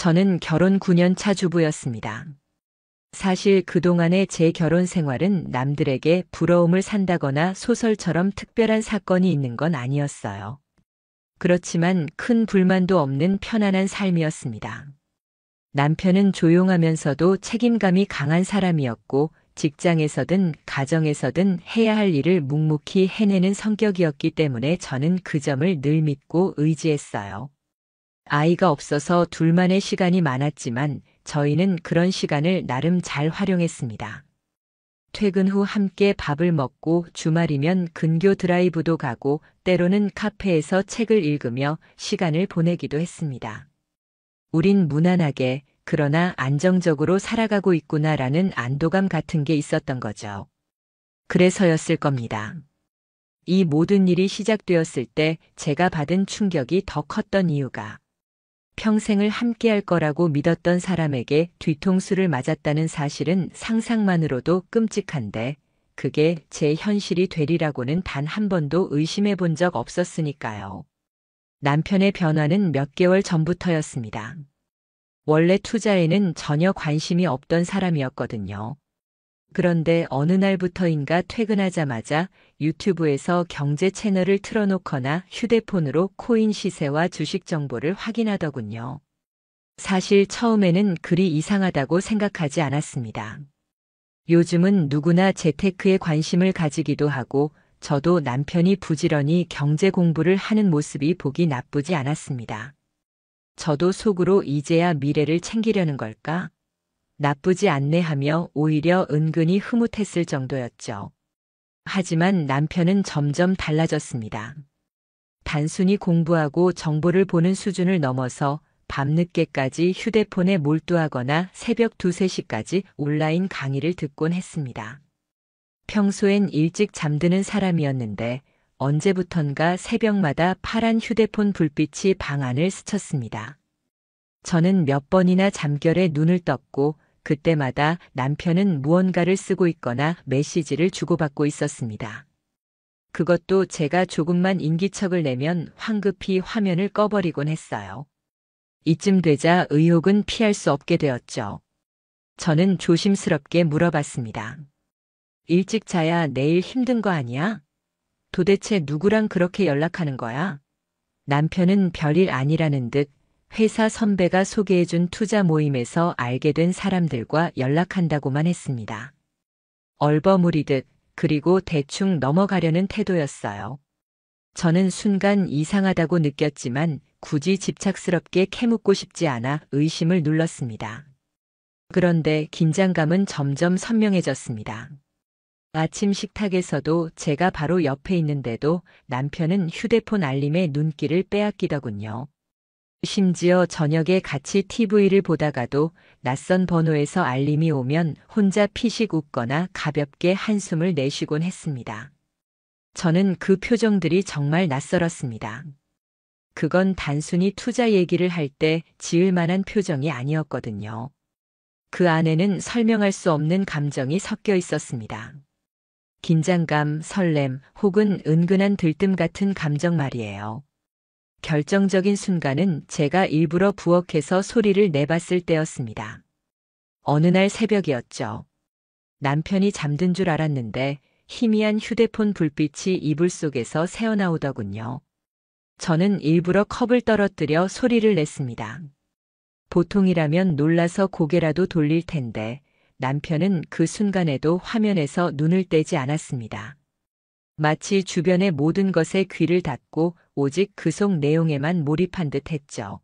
저는 결혼 9년 차 주부였습니다. 사실 그동안의 제 결혼 생활은 남들에게 부러움을 산다거나 소설처럼 특별한 사건이 있는 건 아니었어요. 그렇지만 큰 불만도 없는 편안한 삶이었습니다. 남편은 조용하면서도 책임감이 강한 사람이었고 직장에서든 가정에서든 해야 할 일을 묵묵히 해내는 성격이었기 때문에 저는 그 점을 늘 믿고 의지했어요. 아이가 없어서 둘만의 시간이 많았지만 저희는 그런 시간을 나름 잘 활용했습니다. 퇴근 후 함께 밥을 먹고 주말이면 근교 드라이브도 가고 때로는 카페에서 책을 읽으며 시간을 보내기도 했습니다. 우린 무난하게 그러나 안정적으로 살아가고 있구나라는 안도감 같은 게 있었던 거죠. 그래서였을 겁니다. 이 모든 일이 시작되었을 때 제가 받은 충격이 더 컸던 이유가 평생을 함께할 거라고 믿었던 사람에게 뒤통수를 맞았다는 사실은 상상만으로도 끔찍한데 그게 제 현실이 되리라고는 단 한 번도 의심해 본 적 없었으니까요. 남편의 변화는 몇 개월 전부터였습니다. 원래 투자에는 전혀 관심이 없던 사람이었거든요. 그런데 어느 날부터인가 퇴근하자마자 유튜브에서 경제 채널을 틀어놓거나 휴대폰으로 코인 시세와 주식 정보를 확인하더군요. 사실 처음에는 그리 이상하다고 생각하지 않았습니다. 요즘은 누구나 재테크에 관심을 가지기도 하고 저도 남편이 부지런히 경제 공부를 하는 모습이 보기 나쁘지 않았습니다. 저도 속으로 이제야 미래를 챙기려는 걸까? 나쁘지 않네 하며 오히려 은근히 흐뭇했을 정도였죠. 하지만 남편은 점점 달라졌습니다. 단순히 공부하고 정보를 보는 수준을 넘어서 밤늦게까지 휴대폰에 몰두하거나 새벽 2, 3시까지 온라인 강의를 듣곤 했습니다. 평소엔 일찍 잠드는 사람이었는데 언제부턴가 새벽마다 파란 휴대폰 불빛이 방 안을 스쳤습니다. 저는 몇 번이나 잠결에 눈을 떴고 그때마다 남편은 무언가를 쓰고 있거나 메시지를 주고받고 있었습니다. 그것도 제가 조금만 인기척을 내면 황급히 화면을 꺼버리곤 했어요. 이쯤 되자 의혹은 피할 수 없게 되었죠. 저는 조심스럽게 물어봤습니다. 일찍 자야 내일 힘든 거 아니야? 도대체 누구랑 그렇게 연락하는 거야? 남편은 별일 아니라는 듯 회사 선배가 소개해준 투자 모임에서 알게 된 사람들과 연락한다고만 했습니다. 얼버무리듯 그리고 대충 넘어가려는 태도였어요. 저는 순간 이상하다고 느꼈지만 굳이 집착스럽게 캐묻고 싶지 않아 의심을 눌렀습니다. 그런데 긴장감은 점점 선명해졌습니다. 아침 식탁에서도 제가 바로 옆에 있는데도 남편은 휴대폰 알림에 눈길을 빼앗기더군요. 심지어 저녁에 같이 TV를 보다가도 낯선 번호에서 알림이 오면 혼자 피식 웃거나 가볍게 한숨을 내쉬곤 했습니다. 저는 그 표정들이 정말 낯설었습니다. 그건 단순히 투자 얘기를 할 때 지을 만한 표정이 아니었거든요. 그 안에는 설명할 수 없는 감정이 섞여 있었습니다. 긴장감, 설렘, 혹은 은근한 들뜸 같은 감정 말이에요. 결정적인 순간은 제가 일부러 부엌에서 소리를 내봤을 때였습니다. 어느 날 새벽이었죠. 남편이 잠든 줄 알았는데 희미한 휴대폰 불빛이 이불 속에서 새어나오더군요. 저는 일부러 컵을 떨어뜨려 소리를 냈습니다. 보통이라면 놀라서 고개라도 돌릴 텐데 남편은 그 순간에도 화면에서 눈을 떼지 않았습니다. 마치 주변의 모든 것에 귀를 닫고 오직 그 속 내용에만 몰입한 듯 했죠.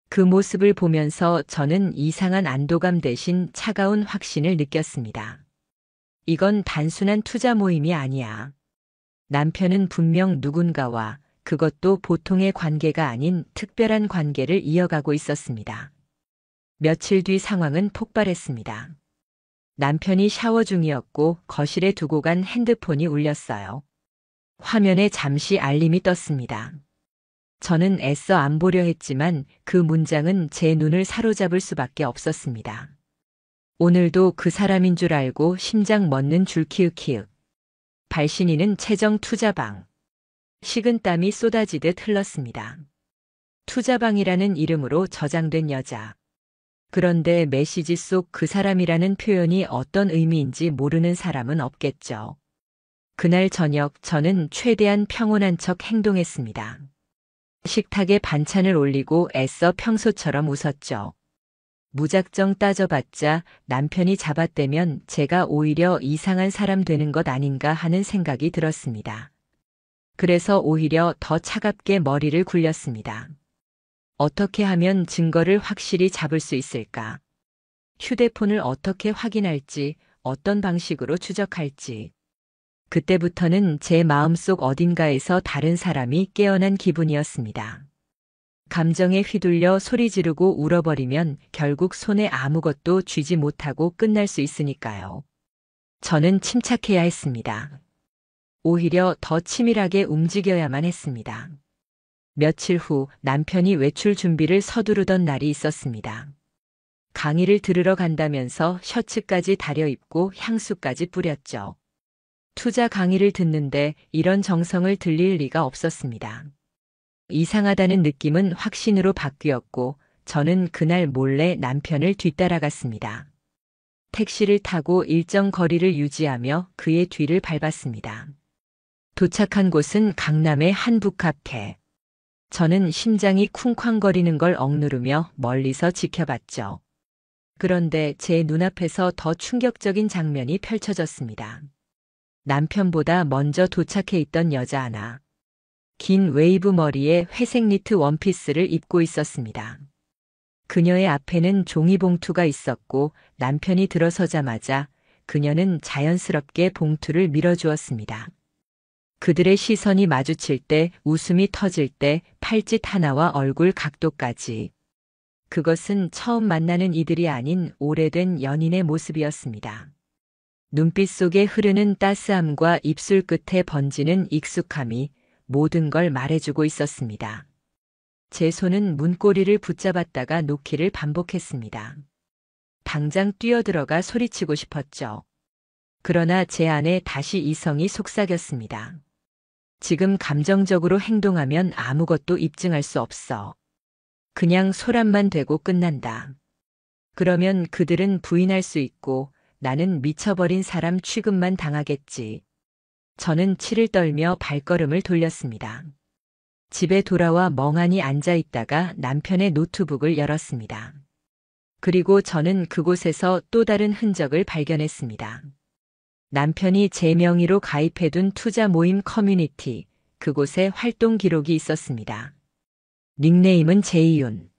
그 모습을 보면서 저는 이상한 안도감 대신 차가운 확신을 느꼈습니다. 이건 단순한 투자 모임이 아니야. 남편은 분명 누군가와 그것도 보통의 관계가 아닌 특별한 관계를 이어가고 있었습니다. 며칠 뒤 상황은 폭발했습니다. 남편이 샤워 중이었고 거실에 두고 간 핸드폰이 울렸어요. 화면에 잠시 알림이 떴습니다. 저는 애써 안 보려 했지만 그 문장은 제 눈을 사로잡을 수밖에 없었습니다. 오늘도 그 사람인 줄 알고 심장 멎는 줄 키읔키읔. 발신인은 채정 투자방. 식은땀이 쏟아지듯 흘렀습니다. 투자방이라는 이름으로 저장된 여자. 그런데 메시지 속 그 사람이라는 표현이 어떤 의미인지 모르는 사람은 없겠죠. 그날 저녁 저는 최대한 평온한 척 행동했습니다. 식탁에 반찬을 올리고 애써 평소처럼 웃었죠. 무작정 따져봤자 남편이 잡아떼면 제가 오히려 이상한 사람 되는 것 아닌가 하는 생각이 들었습니다. 그래서 오히려 더 차갑게 머리를 굴렸습니다. 어떻게 하면 증거를 확실히 잡을 수 있을까? 휴대폰을 어떻게 확인할지, 어떤 방식으로 추적할지. 그때부터는 제 마음속 어딘가에서 다른 사람이 깨어난 기분이었습니다. 감정에 휘둘려 소리 지르고 울어버리면 결국 손에 아무것도 쥐지 못하고 끝날 수 있으니까요. 저는 침착해야 했습니다. 오히려 더 치밀하게 움직여야만 했습니다. 며칠 후 남편이 외출 준비를 서두르던 날이 있었습니다. 강의를 들으러 간다면서 셔츠까지 다려입고 향수까지 뿌렸죠. 투자 강의를 듣는데 이런 정성을 들릴 리가 없었습니다. 이상하다는 느낌은 확신으로 바뀌었고 저는 그날 몰래 남편을 뒤따라갔습니다. 택시를 타고 일정 거리를 유지하며 그의 뒤를 밟았습니다. 도착한 곳은 강남의 한 북카페. 저는 심장이 쿵쾅거리는 걸 억누르며 멀리서 지켜봤죠. 그런데 제 눈앞에서 더 충격적인 장면이 펼쳐졌습니다. 남편보다 먼저 도착해 있던 여자 하나. 긴 웨이브 머리에 회색 니트 원피스를 입고 있었습니다. 그녀의 앞에는 종이봉투가 있었고 남편이 들어서자마자 그녀는 자연스럽게 봉투를 밀어주었습니다. 그들의 시선이 마주칠 때, 웃음이 터질 때, 팔짓 하나와 얼굴 각도까지. 그것은 처음 만나는 이들이 아닌 오래된 연인의 모습이었습니다. 눈빛 속에 흐르는 따스함과 입술 끝에 번지는 익숙함이 모든 걸 말해주고 있었습니다. 제 손은 문고리를 붙잡았다가 놓기를 반복했습니다. 당장 뛰어들어가 소리치고 싶었죠. 그러나 제 안에 다시 이성이 속삭였습니다. 지금 감정적으로 행동하면 아무것도 입증할 수 없어. 그냥 소란만 되고 끝난다. 그러면 그들은 부인할 수 있고 나는 미쳐버린 사람 취급만 당하겠지. 저는 치를 떨며 발걸음을 돌렸습니다. 집에 돌아와 멍하니 앉아 있다가 남편의 노트북을 열었습니다. 그리고 저는 그곳에서 또 다른 흔적을 발견했습니다. 남편이 제 명의로 가입해둔 투자 모임 커뮤니티, 그곳에 활동 기록이 있었습니다. 닉네임은 제이윤.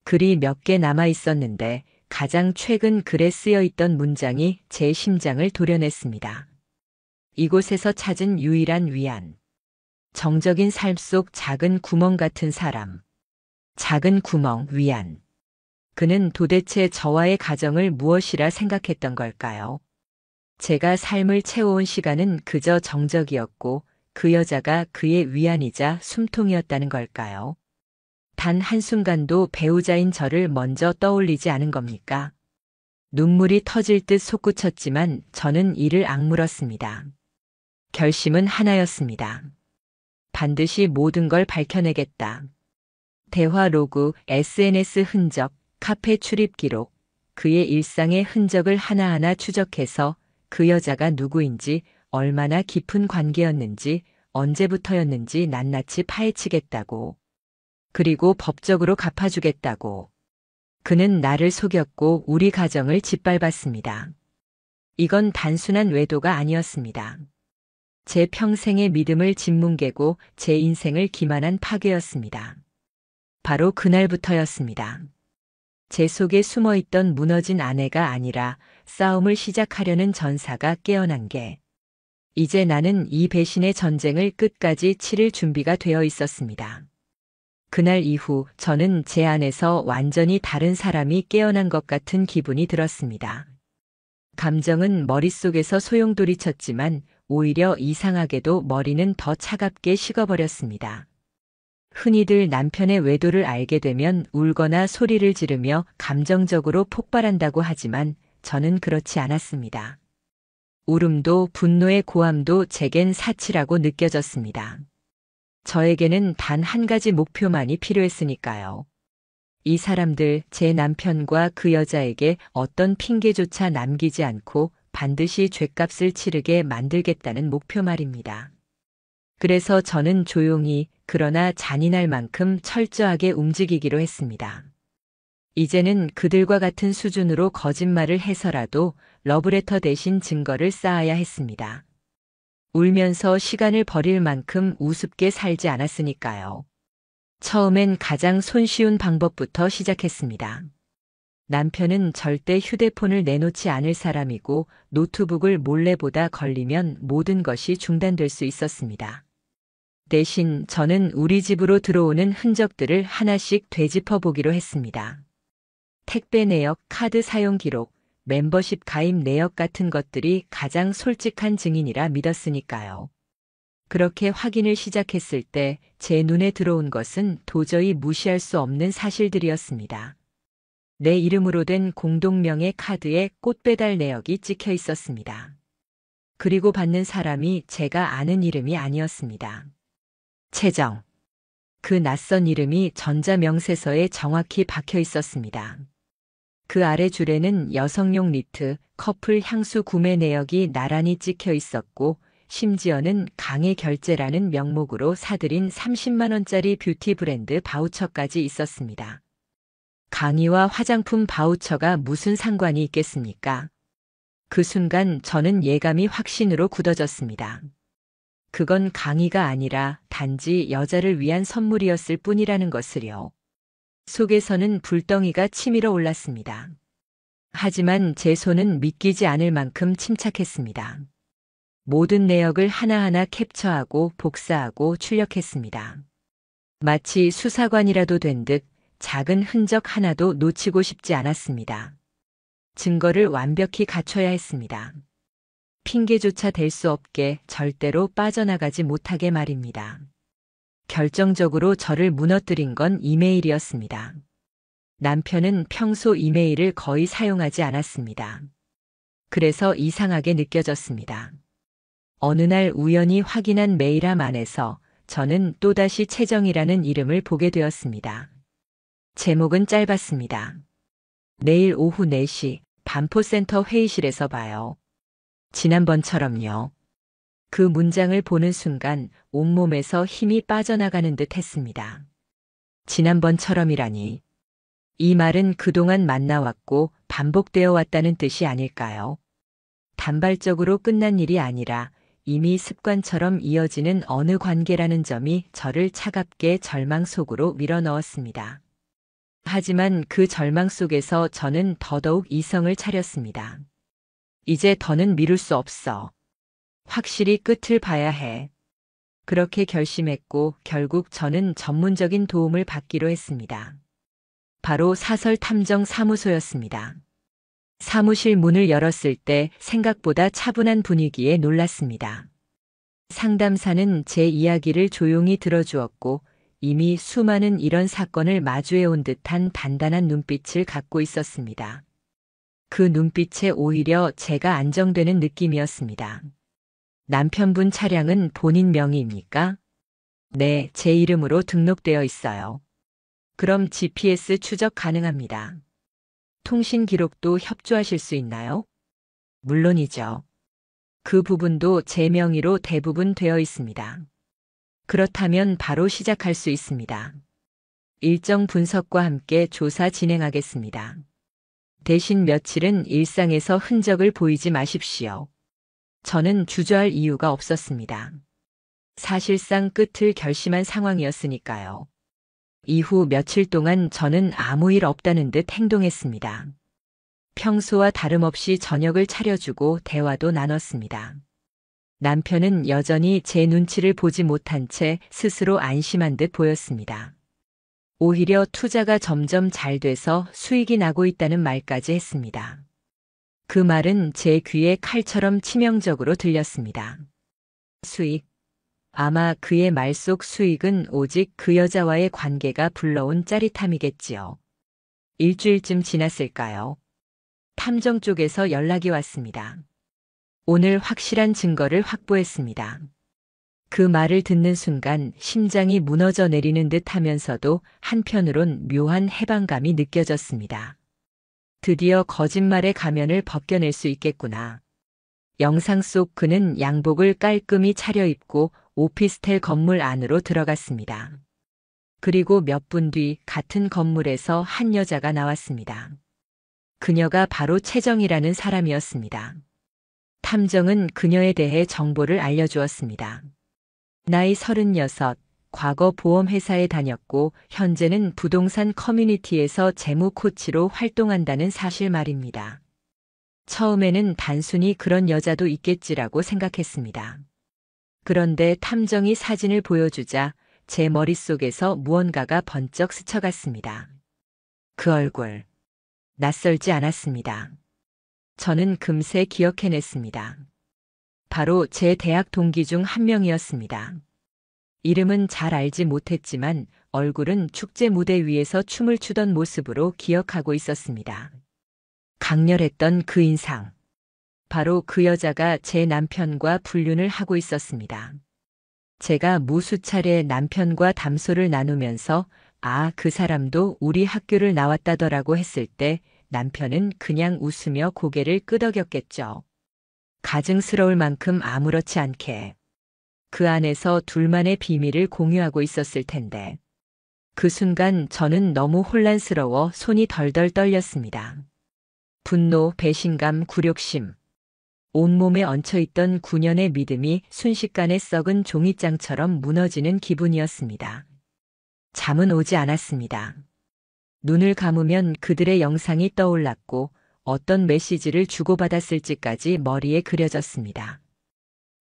글이 몇 개 남아 있었는데 가장 최근 글에 쓰여 있던 문장이 제 심장을 도려냈습니다. 이곳에서 찾은 유일한 위안. 정적인 삶 속 작은 구멍 같은 사람. 작은 구멍, 위안. 그는 도대체 저와의 가정을 무엇이라 생각했던 걸까요? 제가 삶을 채워온 시간은 그저 정적이었고 그 여자가 그의 위안이자 숨통이었다는 걸까요? 단 한순간도 배우자인 저를 먼저 떠올리지 않은 겁니까? 눈물이 터질 듯 솟구쳤지만 저는 이를 악물었습니다. 결심은 하나였습니다. 반드시 모든 걸 밝혀내겠다. 대화 로그, SNS 흔적, 카페 출입 기록, 그의 일상의 흔적을 하나하나 추적해서 그 여자가 누구인지, 얼마나 깊은 관계였는지, 언제부터였는지 낱낱이 파헤치겠다고. 그리고 법적으로 갚아주겠다고. 그는 나를 속였고 우리 가정을 짓밟았습니다. 이건 단순한 외도가 아니었습니다. 제 평생의 믿음을 짓뭉개고 제 인생을 기만한 파괴였습니다. 바로 그날부터였습니다. 제 속에 숨어있던 무너진 아내가 아니라 싸움을 시작하려는 전사가 깨어난 게 이제 나는 이 배신의 전쟁을 끝까지 치를 준비가 되어 있었습니다. 그날 이후 저는 제 안에서 완전히 다른 사람이 깨어난 것 같은 기분이 들었습니다. 감정은 머릿속에서 소용돌이쳤지만 오히려 이상하게도 머리는 더 차갑게 식어버렸습니다. 흔히들 남편의 외도를 알게 되면 울거나 소리를 지르며 감정적으로 폭발한다고 하지만 저는 그렇지 않았습니다. 울음도 분노의 고함도 제겐 사치라고 느껴졌습니다. 저에게는 단 한 가지 목표만이 필요했으니까요. 이 사람들 제 남편과 그 여자에게 어떤 핑계조차 남기지 않고 반드시 죗값을 치르게 만들겠다는 목표 말입니다. 그래서 저는 조용히 그러나 잔인할 만큼 철저하게 움직이기로 했습니다. 이제는 그들과 같은 수준으로 거짓말을 해서라도 러브레터 대신 증거를 쌓아야 했습니다. 울면서 시간을 버릴 만큼 우습게 살지 않았으니까요. 처음엔 가장 손쉬운 방법부터 시작했습니다. 남편은 절대 휴대폰을 내놓지 않을 사람이고 노트북을 몰래 보다 걸리면 모든 것이 중단될 수 있었습니다. 대신 저는 우리 집으로 들어오는 흔적들을 하나씩 되짚어 보기로 했습니다. 택배 내역, 카드 사용 기록, 멤버십 가입 내역 같은 것들이 가장 솔직한 증인이라 믿었으니까요. 그렇게 확인을 시작했을 때 제 눈에 들어온 것은 도저히 무시할 수 없는 사실들이었습니다. 내 이름으로 된 공동명의 카드에 꽃배달 내역이 찍혀 있었습니다. 그리고 받는 사람이 제가 아는 이름이 아니었습니다. 채정. 그 낯선 이름이 전자명세서에 정확히 박혀 있었습니다. 그 아래 줄에는 여성용 니트, 커플 향수 구매 내역이 나란히 찍혀 있었고 심지어는 강의 결제라는 명목으로 사들인 30만 원짜리 뷰티 브랜드 바우처까지 있었습니다. 강의와 화장품 바우처가 무슨 상관이 있겠습니까? 그 순간 저는 예감이 확신으로 굳어졌습니다. 그건 강의가 아니라 단지 여자를 위한 선물이었을 뿐이라는 것을요. 속에서는 불덩이가 치밀어 올랐습니다. 하지만 제 손은 믿기지 않을 만큼 침착했습니다. 모든 내역을 하나하나 캡처하고 복사하고 출력했습니다. 마치 수사관이라도 된 듯 작은 흔적 하나도 놓치고 싶지 않았습니다. 증거를 완벽히 갖춰야 했습니다. 핑계조차 댈 수 없게 절대로 빠져나가지 못하게 말입니다. 결정적으로 저를 무너뜨린 건 이메일이었습니다. 남편은 평소 이메일을 거의 사용하지 않았습니다. 그래서 이상하게 느껴졌습니다. 어느 날 우연히 확인한 메일함 안에서 저는 또다시 채정이라는 이름을 보게 되었습니다. 제목은 짧았습니다. 내일 오후 4시 반포센터 회의실에서 봐요. 지난번처럼요. 그 문장을 보는 순간 온몸에서 힘이 빠져나가는 듯 했습니다. 지난번처럼이라니. 이 말은 그동안 만나왔고 반복되어 왔다는 뜻이 아닐까요? 단발적으로 끝난 일이 아니라 이미 습관처럼 이어지는 어느 관계라는 점이 저를 차갑게 절망 속으로 밀어넣었습니다. 하지만 그 절망 속에서 저는 더더욱 이성을 차렸습니다. 이제 더는 미룰 수 없어. 확실히 끝을 봐야 해. 그렇게 결심했고 결국 저는 전문적인 도움을 받기로 했습니다. 바로 사설 탐정 사무소였습니다. 사무실 문을 열었을 때 생각보다 차분한 분위기에 놀랐습니다. 상담사는 제 이야기를 조용히 들어주었고 이미 수많은 이런 사건을 마주해온 듯한 단단한 눈빛을 갖고 있었습니다. 그 눈빛에 오히려 제가 안정되는 느낌이었습니다. 남편분 차량은 본인 명의입니까? 네, 제 이름으로 등록되어 있어요. 그럼 GPS 추적 가능합니다. 통신 기록도 협조하실 수 있나요? 물론이죠. 그 부분도 제 명의로 대부분 되어 있습니다. 그렇다면 바로 시작할 수 있습니다. 일정 분석과 함께 조사 진행하겠습니다. 대신 며칠은 일상에서 흔적을 보이지 마십시오. 저는 주저할 이유가 없었습니다. 사실상 끝을 결심한 상황이었으니까요. 이후 며칠 동안 저는 아무 일 없다는 듯 행동했습니다. 평소와 다름없이 저녁을 차려주고 대화도 나눴습니다. 남편은 여전히 제 눈치를 보지 못한 채 스스로 안심한 듯 보였습니다. 오히려 투자가 점점 잘 돼서 수익이 나고 있다는 말까지 했습니다. 그 말은 제 귀에 칼처럼 치명적으로 들렸습니다. 수익. 아마 그의 말 속 수익은 오직 그 여자와의 관계가 불러온 짜릿함이겠지요. 일주일쯤 지났을까요? 탐정 쪽에서 연락이 왔습니다. 오늘 확실한 증거를 확보했습니다. 그 말을 듣는 순간 심장이 무너져 내리는 듯 하면서도 한편으론 묘한 해방감이 느껴졌습니다. 드디어 거짓말의 가면을 벗겨낼 수 있겠구나. 영상 속 그는 양복을 깔끔히 차려입고 오피스텔 건물 안으로 들어갔습니다. 그리고 몇 분 뒤 같은 건물에서 한 여자가 나왔습니다. 그녀가 바로 채정이라는 사람이었습니다. 탐정은 그녀에 대해 정보를 알려주었습니다. 나이 36, 과거 보험회사에 다녔고 현재는 부동산 커뮤니티에서 재무 코치로 활동한다는 사실 말입니다. 처음에는 단순히 그런 여자도 있겠지라고 생각했습니다. 그런데 탐정이 사진을 보여주자 제 머릿속에서 무언가가 번쩍 스쳐갔습니다. 그 얼굴. 낯설지 않았습니다. 저는 금세 기억해냈습니다. 바로 제 대학 동기 중 한 명이었습니다. 이름은 잘 알지 못했지만 얼굴은 축제 무대 위에서 춤을 추던 모습으로 기억하고 있었습니다. 강렬했던 그 인상. 바로 그 여자가 제 남편과 불륜을 하고 있었습니다. 제가 무수 차례 남편과 담소를 나누면서 그 사람도 우리 학교를 나왔다더라고 했을 때 남편은 그냥 웃으며 고개를 끄덕였겠죠. 가증스러울 만큼 아무렇지 않게. 그 안에서 둘만의 비밀을 공유하고 있었을 텐데. 그 순간 저는 너무 혼란스러워 손이 덜덜 떨렸습니다. 분노, 배신감, 굴욕심. 온몸에 얹혀있던 9년의 믿음이 순식간에 썩은 종이장처럼 무너지는 기분이었습니다. 잠은 오지 않았습니다. 눈을 감으면 그들의 영상이 떠올랐고 어떤 메시지를 주고받았을지까지 머리에 그려졌습니다.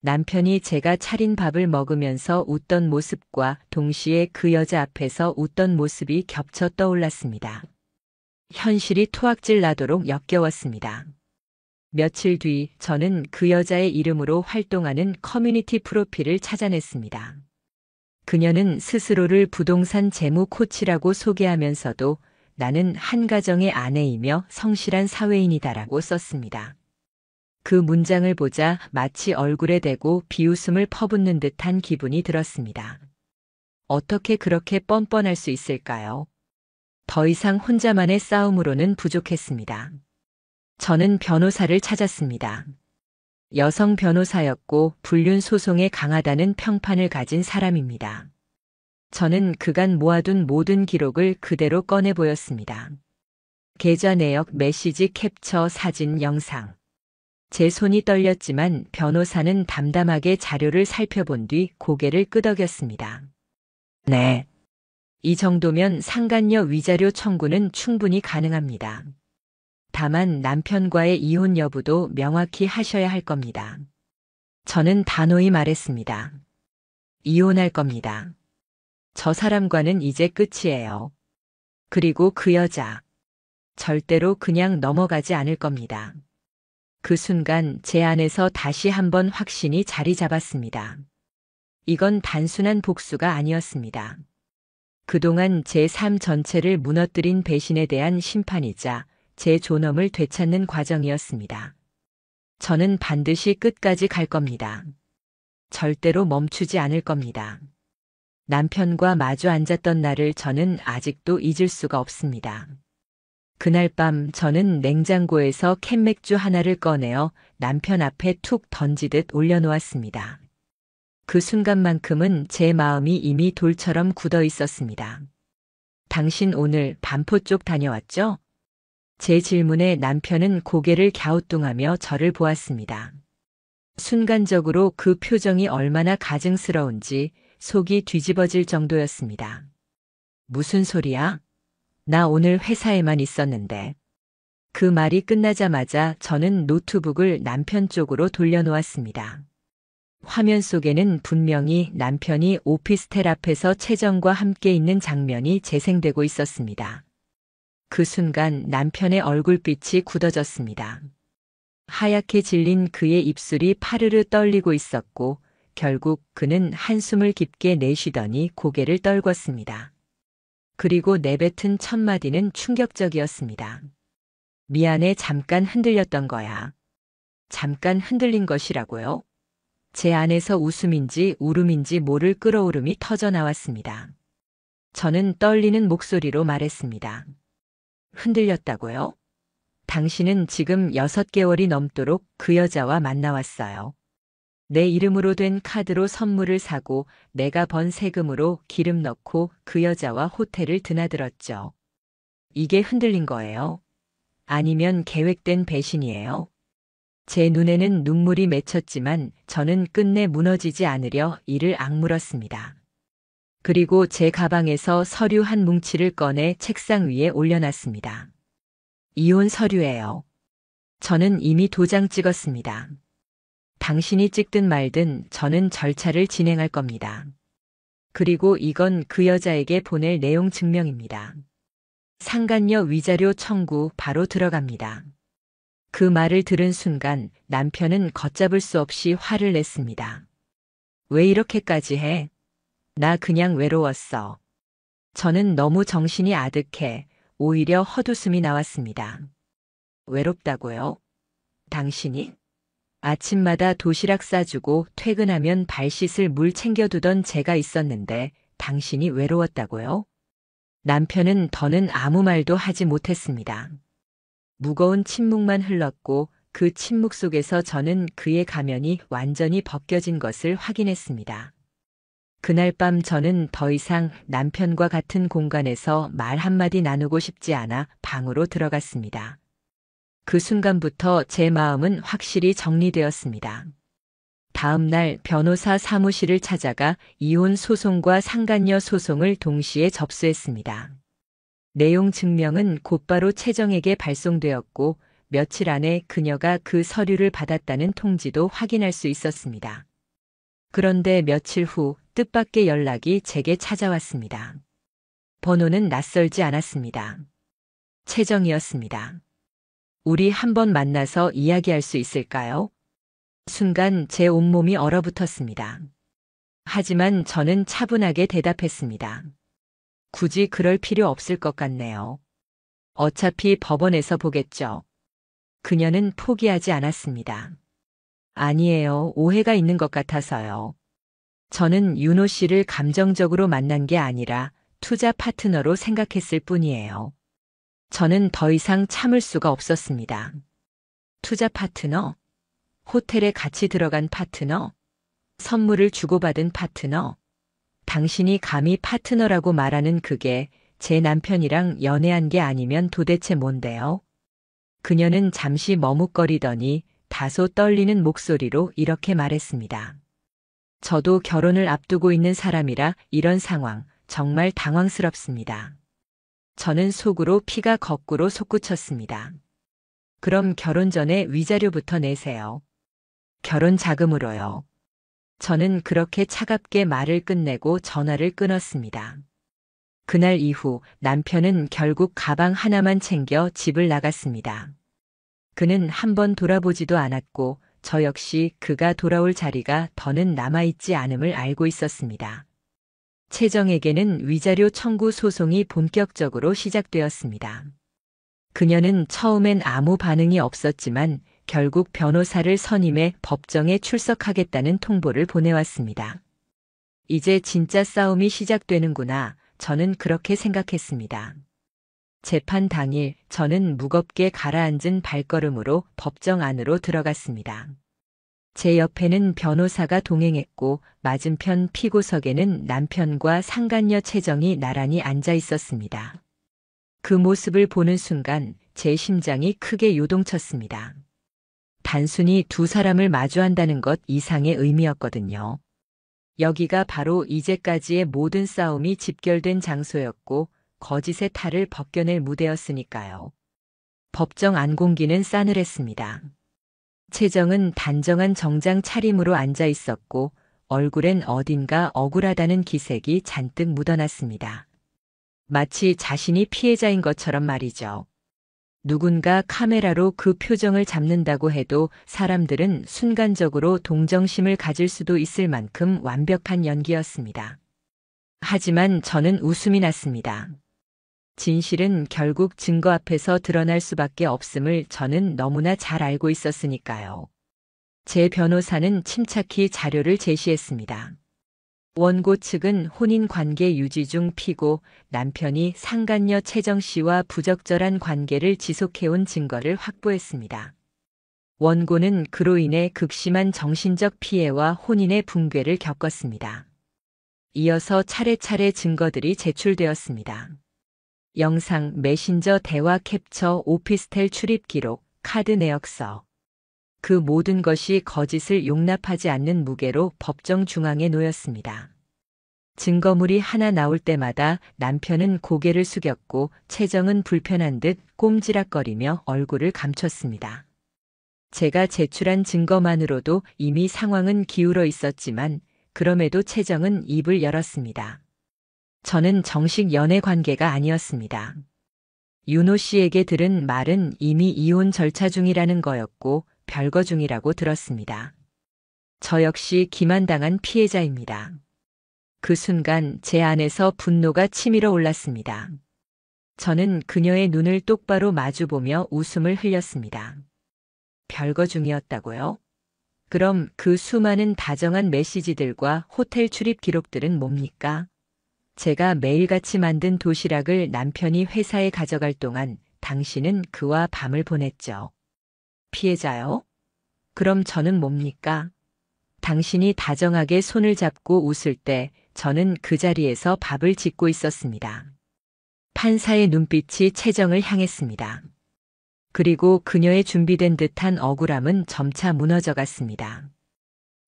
남편이 제가 차린 밥을 먹으면서 웃던 모습과 동시에 그 여자 앞에서 웃던 모습이 겹쳐 떠올랐습니다. 현실이 토악질 나도록 역겨웠습니다. 며칠 뒤 저는 그 여자의 이름으로 활동하는 커뮤니티 프로필을 찾아냈습니다. 그녀는 스스로를 부동산 재무 코치라고 소개하면서도 나는 한 가정의 아내이며 성실한 사회인이다라고 썼습니다. 그 문장을 보자 마치 얼굴에 대고 비웃음을 퍼붓는 듯한 기분이 들었습니다. 어떻게 그렇게 뻔뻔할 수 있을까요? 더 이상 혼자만의 싸움으로는 부족했습니다. 저는 변호사를 찾았습니다. 여성 변호사였고 불륜 소송에 강하다는 평판을 가진 사람입니다. 저는 그간 모아둔 모든 기록을 그대로 꺼내 보였습니다. 계좌 내역, 메시지 캡처, 사진, 영상. 제 손이 떨렸지만 변호사는 담담하게 자료를 살펴본 뒤 고개를 끄덕였습니다. 네. 이 정도면 상간녀 위자료 청구는 충분히 가능합니다. 다만 남편과의 이혼 여부도 명확히 하셔야 할 겁니다. 저는 단호히 말했습니다. 이혼할 겁니다. 저 사람과는 이제 끝이에요. 그리고 그 여자. 절대로 그냥 넘어가지 않을 겁니다. 그 순간 제 안에서 다시 한번 확신이 자리 잡았습니다. 이건 단순한 복수가 아니었습니다. 그동안 제 삶 전체를 무너뜨린 배신에 대한 심판이자 제 존엄을 되찾는 과정이었습니다. 저는 반드시 끝까지 갈 겁니다. 절대로 멈추지 않을 겁니다. 남편과 마주 앉았던 날을 저는 아직도 잊을 수가 없습니다. 그날 밤 저는 냉장고에서 캔맥주 하나를 꺼내어 남편 앞에 툭 던지듯 올려놓았습니다. 그 순간만큼은 제 마음이 이미 돌처럼 굳어 있었습니다. 당신 오늘 반포 쪽 다녀왔죠? 제 질문에 남편은 고개를 갸우뚱하며 저를 보았습니다. 순간적으로 그 표정이 얼마나 가증스러운지 속이 뒤집어질 정도였습니다. 무슨 소리야? 나 오늘 회사에만 있었는데. 그 말이 끝나자마자 저는 노트북을 남편 쪽으로 돌려놓았습니다. 화면 속에는 분명히 남편이 오피스텔 앞에서 채정과 함께 있는 장면이 재생되고 있었습니다. 그 순간 남편의 얼굴빛이 굳어졌습니다. 하얗게 질린 그의 입술이 파르르 떨리고 있었고 결국 그는 한숨을 깊게 내쉬더니 고개를 떨궜습니다. 그리고 내뱉은 첫 마디는 충격적이었습니다. 미안해, 잠깐 흔들렸던 거야. 잠깐 흔들린 것이라고요? 제 안에서 웃음인지 울음인지 모를 끓어오름이 터져 나왔습니다. 저는 떨리는 목소리로 말했습니다. 흔들렸다고요? 당신은 지금 6개월이 넘도록 그 여자와 만나왔어요. 내 이름으로 된 카드로 선물을 사고 내가 번 세금으로 기름 넣고 그 여자와 호텔을 드나들었죠. 이게 흔들린 거예요? 아니면 계획된 배신이에요? 제 눈에는 눈물이 맺혔지만 저는 끝내 무너지지 않으려 이를 악물었습니다. 그리고 제 가방에서 서류 한 뭉치를 꺼내 책상 위에 올려놨습니다. 이혼 서류예요. 저는 이미 도장 찍었습니다. 당신이 찍든 말든 저는 절차를 진행할 겁니다. 그리고 이건 그 여자에게 보낼 내용 증명입니다. 상간녀 위자료 청구 바로 들어갑니다. 그 말을 들은 순간 남편은 걷잡을 수 없이 화를 냈습니다. 왜 이렇게까지 해? 나 그냥 외로웠어. 저는 너무 정신이 아득해 오히려 헛웃음이 나왔습니다. 외롭다고요? 당신이? 아침마다 도시락 싸주고 퇴근하면 발 씻을 물 챙겨두던 제가 있었는데 당신이 외로웠다고요? 남편은 더는 아무 말도 하지 못했습니다. 무거운 침묵만 흘렀고 그 침묵 속에서 저는 그의 가면이 완전히 벗겨진 것을 확인했습니다. 그날 밤 저는 더 이상 남편과 같은 공간에서 말 한마디 나누고 싶지 않아 방으로 들어갔습니다. 그 순간부터 제 마음은 확실히 정리되었습니다. 다음 날 변호사 사무실을 찾아가 이혼 소송과 상간녀 소송을 동시에 접수했습니다. 내용 증명은 곧바로 채정에게 발송되었고 며칠 안에 그녀가 그 서류를 받았다는 통지도 확인할 수 있었습니다. 그런데 며칠 후 뜻밖의 연락이 제게 찾아왔습니다. 번호는 낯설지 않았습니다. 채정이었습니다. 우리 한번 만나서 이야기할 수 있을까요? 순간 제 온몸이 얼어붙었습니다. 하지만 저는 차분하게 대답했습니다. 굳이 그럴 필요 없을 것 같네요. 어차피 법원에서 보겠죠. 그녀는 포기하지 않았습니다. 아니에요. 오해가 있는 것 같아서요. 저는 윤호 씨를 감정적으로 만난 게 아니라 투자 파트너로 생각했을 뿐이에요. 저는 더 이상 참을 수가 없었습니다. 투자 파트너? 호텔에 같이 들어간 파트너? 선물을 주고받은 파트너? 당신이 감히 파트너라고 말하는 그게 제 남편이랑 연애한 게 아니면 도대체 뭔데요? 그녀는 잠시 머뭇거리더니 다소 떨리는 목소리로 이렇게 말했습니다. 저도 결혼을 앞두고 있는 사람이라 이런 상황 정말 당황스럽습니다. 저는 속으로 피가 거꾸로 솟구쳤습니다. 그럼 결혼 전에 위자료부터 내세요. 결혼 자금으로요. 저는 그렇게 차갑게 말을 끝내고 전화를 끊었습니다. 그날 이후 남편은 결국 가방 하나만 챙겨 집을 나갔습니다. 그는 한번 돌아보지도 않았고 저 역시 그가 돌아올 자리가 더는 남아있지 않음을 알고 있었습니다. 채정에게는 위자료 청구 소송이 본격적으로 시작되었습니다. 그녀는 처음엔 아무 반응이 없었지만 결국 변호사를 선임해 법정에 출석하겠다는 통보를 보내왔습니다. 이제 진짜 싸움이 시작되는구나. 저는 그렇게 생각했습니다. 재판 당일 저는 무겁게 가라앉은 발걸음으로 법정 안으로 들어갔습니다. 제 옆에는 변호사가 동행했고 맞은편 피고석에는 남편과 상간녀 채정이 나란히 앉아 있었습니다. 그 모습을 보는 순간 제 심장이 크게 요동쳤습니다. 단순히 두 사람을 마주한다는 것 이상의 의미였거든요. 여기가 바로 이제까지의 모든 싸움이 집결된 장소였고 거짓의 탈을 벗겨낼 무대였으니까요. 법정 안 공기는 싸늘했습니다. 채정은 단정한 정장 차림으로 앉아 있었고 얼굴엔 어딘가 억울하다는 기색이 잔뜩 묻어났습니다. 마치 자신이 피해자인 것처럼 말이죠. 누군가 카메라로 그 표정을 잡는다고 해도 사람들은 순간적으로 동정심을 가질 수도 있을 만큼 완벽한 연기였습니다. 하지만 저는 웃음이 났습니다. 진실은 결국 증거 앞에서 드러날 수밖에 없음을 저는 너무나 잘 알고 있었으니까요. 제 변호사는 침착히 자료를 제시했습니다. 원고 측은 혼인 관계 유지 중 피고 남편이 상간녀 채정 씨와 부적절한 관계를 지속해온 증거를 확보했습니다. 원고는 그로 인해 극심한 정신적 피해와 혼인의 붕괴를 겪었습니다. 이어서 차례차례 증거들이 제출되었습니다. 영상, 메신저 대화 캡처, 오피스텔 출입 기록, 카드 내역서. 그 모든 것이 거짓을 용납하지 않는 무게로 법정 중앙에 놓였습니다. 증거물이 하나 나올 때마다 남편은 고개를 숙였고 채정은 불편한 듯 꼼지락거리며 얼굴을 감췄습니다. 제가 제출한 증거만으로도 이미 상황은 기울어 있었지만 그럼에도 채정은 입을 열었습니다. 저는 정식 연애 관계가 아니었습니다. 윤호 씨에게 들은 말은 이미 이혼 절차 중이라는 거였고 별거 중이라고 들었습니다. 저 역시 기만당한 피해자입니다. 그 순간 제 안에서 분노가 치밀어 올랐습니다. 저는 그녀의 눈을 똑바로 마주보며 웃음을 흘렸습니다. 별거 중이었다고요? 그럼 그 수많은 다정한 메시지들과 호텔 출입 기록들은 뭡니까? 제가 매일같이 만든 도시락을 남편이 회사에 가져갈 동안 당신은 그와 밤을 보냈죠. 피해자요? 그럼 저는 뭡니까? 당신이 다정하게 손을 잡고 웃을 때 저는 그 자리에서 밥을 짓고 있었습니다. 판사의 눈빛이 채정을 향했습니다. 그리고 그녀의 준비된 듯한 억울함은 점차 무너져 갔습니다.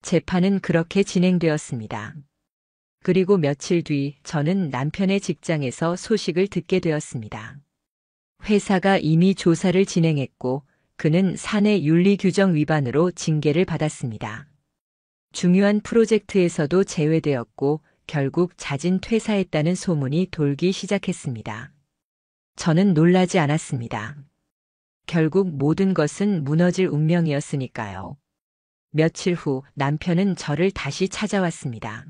재판은 그렇게 진행되었습니다. 그리고 며칠 뒤 저는 남편의 직장에서 소식을 듣게 되었습니다. 회사가 이미 조사를 진행했고 그는 사내 윤리 규정 위반으로 징계를 받았습니다. 중요한 프로젝트에서도 제외되었고 결국 자진 퇴사했다는 소문이 돌기 시작했습니다. 저는 놀라지 않았습니다. 결국 모든 것은 무너질 운명이었으니까요. 며칠 후 남편은 저를 다시 찾아왔습니다.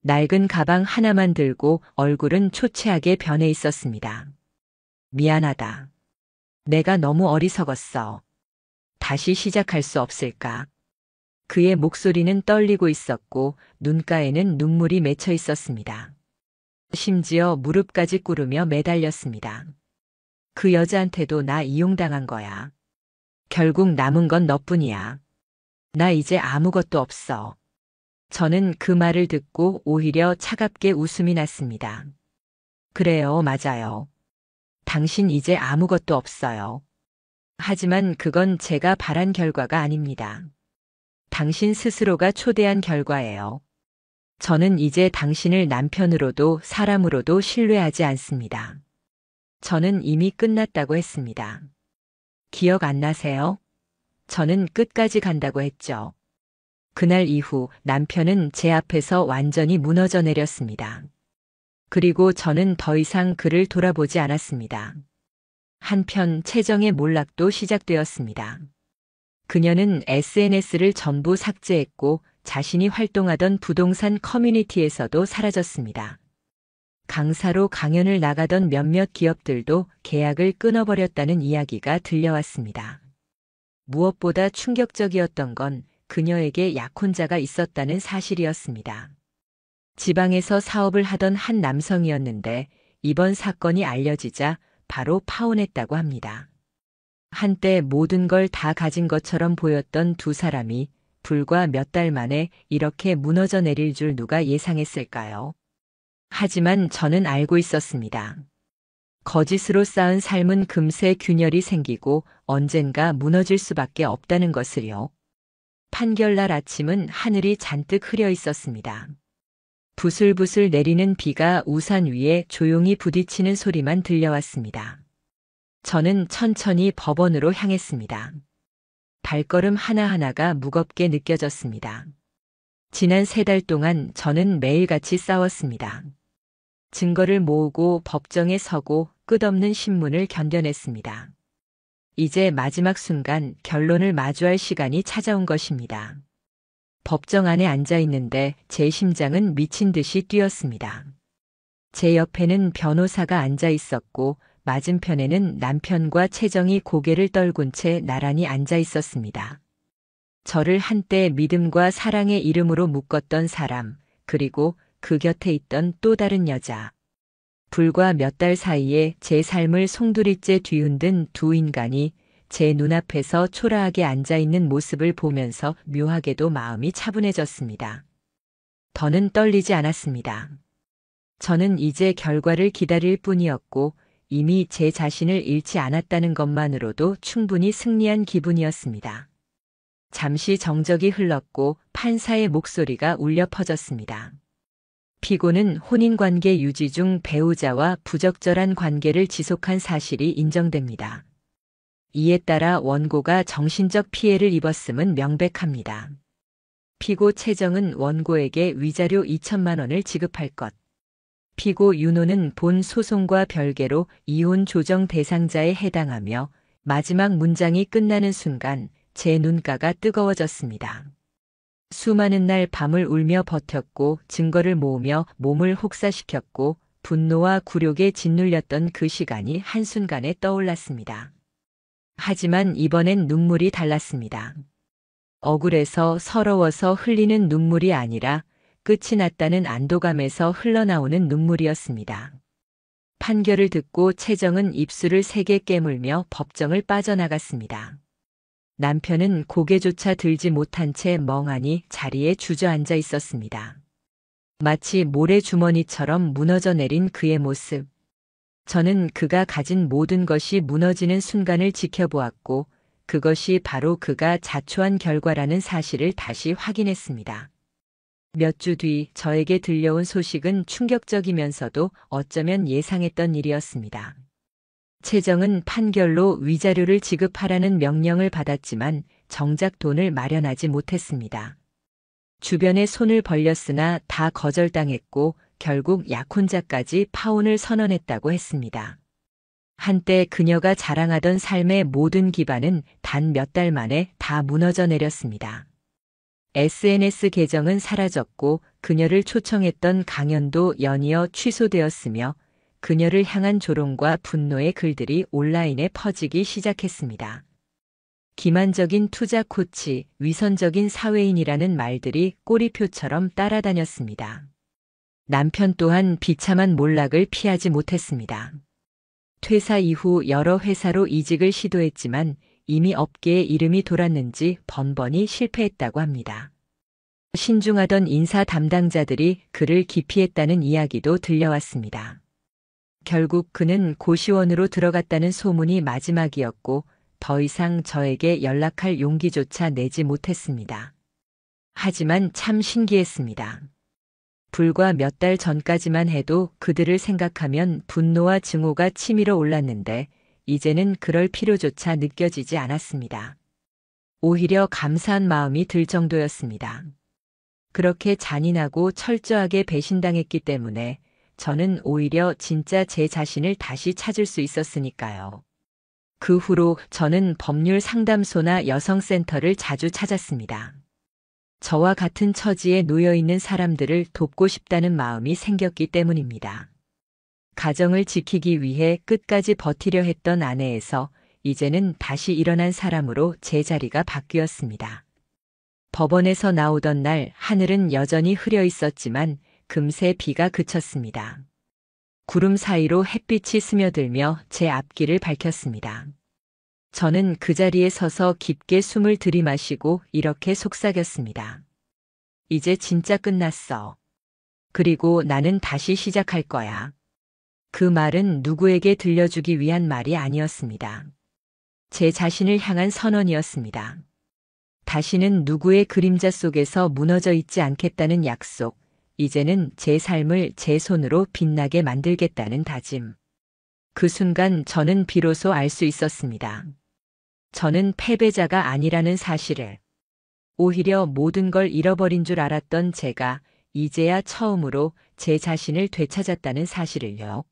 낡은 가방 하나만 들고 얼굴은 초췌하게 변해 있었습니다. 미안하다. 내가 너무 어리석었어. 다시 시작할 수 없을까? 그의 목소리는 떨리고 있었고 눈가에는 눈물이 맺혀 있었습니다. 심지어 무릎까지 꿇으며 매달렸습니다. 그 여자한테도 나 이용당한 거야. 결국 남은 건 너뿐이야. 나 이제 아무것도 없어. 저는 그 말을 듣고 오히려 차갑게 웃음이 났습니다. 그래요, 맞아요. 당신 이제 아무것도 없어요. 하지만 그건 제가 바란 결과가 아닙니다. 당신 스스로가 초대한 결과예요. 저는 이제 당신을 남편으로도 사람으로도 신뢰하지 않습니다. 저는 이미 끝났다고 했습니다. 기억 안 나세요? 저는 끝까지 간다고 했죠. 그날 이후 남편은 제 앞에서 완전히 무너져 내렸습니다. 그리고 저는 더 이상 그를 돌아보지 않았습니다. 한편 채정의 몰락도 시작되었습니다. 그녀는 SNS를 전부 삭제했고 자신이 활동하던 부동산 커뮤니티에서도 사라졌습니다. 강사로 강연을 나가던 몇몇 기업들도 계약을 끊어버렸다는 이야기가 들려왔습니다. 무엇보다 충격적이었던 건 그녀에게 약혼자가 있었다는 사실이었습니다. 지방에서 사업을 하던 한 남성이었는데 이번 사건이 알려지자 바로 파혼했다고 합니다. 한때 모든 걸 다 가진 것처럼 보였던 두 사람이 불과 몇 달 만에 이렇게 무너져 내릴 줄 누가 예상했을까요? 하지만 저는 알고 있었습니다. 거짓으로 쌓은 삶은 금세 균열이 생기고 언젠가 무너질 수밖에 없다는 것을요. 판결날 아침은 하늘이 잔뜩 흐려 있었습니다. 부슬부슬 내리는 비가 우산 위에 조용히 부딪히는 소리만 들려왔습니다. 저는 천천히 법원으로 향했습니다. 발걸음 하나하나가 무겁게 느껴졌습니다. 지난 3달 동안 저는 매일같이 싸웠습니다. 증거를 모으고 법정에 서고 끝없는 신문을 견뎌냈습니다. 이제 마지막 순간 결론을 마주할 시간이 찾아온 것입니다. 법정 안에 앉아 있는데 제 심장은 미친 듯이 뛰었습니다. 제 옆에는 변호사가 앉아 있었고 맞은편에는 남편과 채정이 고개를 떨군 채 나란히 앉아 있었습니다. 저를 한때 믿음과 사랑의 이름으로 묶었던 사람, 그리고 그 곁에 있던 또 다른 여자. 불과 몇 달 사이에 제 삶을 송두리째 뒤흔든 두 인간이 제 눈앞에서 초라하게 앉아있는 모습을 보면서 묘하게도 마음이 차분해졌습니다. 더는 떨리지 않았습니다. 저는 이제 결과를 기다릴 뿐이었고 이미 제 자신을 잃지 않았다는 것만으로도 충분히 승리한 기분이었습니다. 잠시 정적이 흘렀고 판사의 목소리가 울려 퍼졌습니다. 피고는 혼인관계 유지 중 배우자와 부적절한 관계를 지속한 사실이 인정됩니다. 이에 따라 원고가 정신적 피해를 입었음은 명백합니다. 피고 최정은 원고에게 위자료 2천만 원을 지급할 것. 피고 윤호는 본 소송과 별개로 이혼 조정 대상자에 해당하며 마지막 문장이 끝나는 순간 제 눈가가 뜨거워졌습니다. 수많은 날 밤을 울며 버텼고 증거를 모으며 몸을 혹사시켰고 분노와 굴욕에 짓눌렸던 그 시간이 한순간에 떠올랐습니다. 하지만 이번엔 눈물이 달랐습니다. 억울해서 서러워서 흘리는 눈물이 아니라 끝이 났다는 안도감에서 흘러나오는 눈물이었습니다. 판결을 듣고 최정은 입술을 세게 깨물며 법정을 빠져나갔습니다. 남편은 고개조차 들지 못한 채 멍하니 자리에 주저앉아 있었습니다. 마치 모래주머니처럼 무너져 내린 그의 모습. 저는 그가 가진 모든 것이 무너지는 순간을 지켜보았고 그것이 바로 그가 자초한 결과라는 사실을 다시 확인했습니다. 몇 주 뒤 저에게 들려온 소식은 충격적이면서도 어쩌면 예상했던 일이었습니다. 최정은 판결로 위자료를 지급하라는 명령을 받았지만 정작 돈을 마련하지 못했습니다. 주변에 손을 벌렸으나 다 거절당했고 결국 약혼자까지 파혼을 선언했다고 했습니다. 한때 그녀가 자랑하던 삶의 모든 기반은 단 몇 달 만에 다 무너져 내렸습니다. SNS 계정은 사라졌고 그녀를 초청했던 강연도 연이어 취소되었으며 그녀를 향한 조롱과 분노의 글들이 온라인에 퍼지기 시작했습니다. 기만적인 투자 코치, 위선적인 사회인이라는 말들이 꼬리표처럼 따라다녔습니다. 남편 또한 비참한 몰락을 피하지 못했습니다. 퇴사 이후 여러 회사로 이직을 시도했지만 이미 업계에 이름이 돌았는지 번번이 실패했다고 합니다. 신중하던 인사 담당자들이 그를 기피했다는 이야기도 들려왔습니다. 결국 그는 고시원으로 들어갔다는 소문이 마지막이었고 더 이상 저에게 연락할 용기조차 내지 못했습니다. 하지만 참 신기했습니다. 불과 몇 달 전까지만 해도 그들을 생각하면 분노와 증오가 치밀어 올랐는데 이제는 그럴 필요조차 느껴지지 않았습니다. 오히려 감사한 마음이 들 정도였습니다. 그렇게 잔인하고 철저하게 배신당했기 때문에 저는 오히려 진짜 제 자신을 다시 찾을 수 있었으니까요. 그 후로 저는 법률 상담소나 여성센터를 자주 찾았습니다. 저와 같은 처지에 놓여 있는 사람들을 돕고 싶다는 마음이 생겼기 때문입니다. 가정을 지키기 위해 끝까지 버티려 했던 아내에서 이제는 다시 일어난 사람으로 제 자리가 바뀌었습니다. 법원에서 나오던 날 하늘은 여전히 흐려 있었지만 금세 비가 그쳤습니다. 구름 사이로 햇빛이 스며들며 제 앞길을 밝혔습니다. 저는 그 자리에 서서 깊게 숨을 들이마시고 이렇게 속삭였습니다. 이제 진짜 끝났어. 그리고 나는 다시 시작할 거야. 그 말은 누구에게 들려주기 위한 말이 아니었습니다. 제 자신을 향한 선언이었습니다. 다시는 누구의 그림자 속에서 무너져 있지 않겠다는 약속, 이제는 제 삶을 제 손으로 빛나게 만들겠다는 다짐. 그 순간 저는 비로소 알 수 있었습니다. 저는 패배자가 아니라는 사실을. 오히려 모든 걸 잃어버린 줄 알았던 제가 이제야 처음으로 제 자신을 되찾았다는 사실을요.